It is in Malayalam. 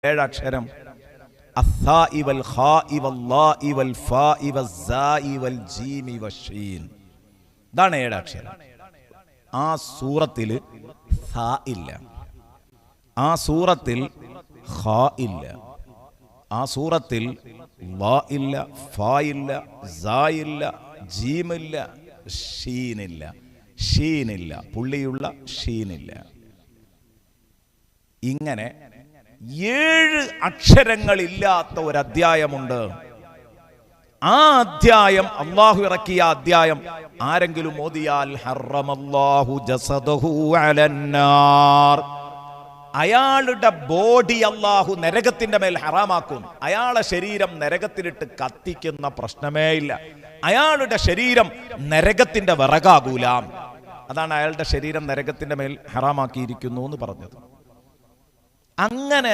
ഏഴക്ഷരം അസ്സാഇ വൽ ഖാഇ വല്ലാഇ വൽ ഫാഇ വസ്സാഇ വൽ ജീമി വശീൻ. ഇതാണ് ഏഴക്ഷരം. ആ സൂറത്തിൽ സാ ഇല്ല, ആ സൂറത്തിൽ ഖാ ഇല്ല, ആ സൂറത്തിൽ ലാ ഇല്ല, ഫാ ഇല്ല, സാ ഇല്ല, ജീമില്ല, ഷീനില്ല, ഷീനില്ല, പുള്ളിയുള്ള ഷീനില്ല. ഇങ്ങനെ 7 അക്ഷരങ്ങളില്ലാത്ത ഒരു അധ്യായമുണ്ട്. ആ അധ്യായം, അള്ളാഹു ഇറക്കിയ അധ്യായം ആരെങ്കിലും ഓതിയാൽ ഹറമല്ലാഹു ജസദഹു അലന്നാർ, അയാളുടെ ബോഡി അള്ളാഹു നരകത്തിന്റെ മേൽ ഹറാമാക്കും. അയാളുടെ ശരീരം നരകത്തിലിട്ട് കത്തിക്കുന്ന പ്രശ്നമേ ഇല്ല. അയാളുടെ ശരീരം നരകത്തിന്റെ വിറകാകൂല. അതാണ് അയാളുടെ ശരീരം നരകത്തിന്റെ മേൽ ഹറാമാക്കിയിരിക്കുന്നു എന്ന് പറഞ്ഞത്. അങ്ങനെ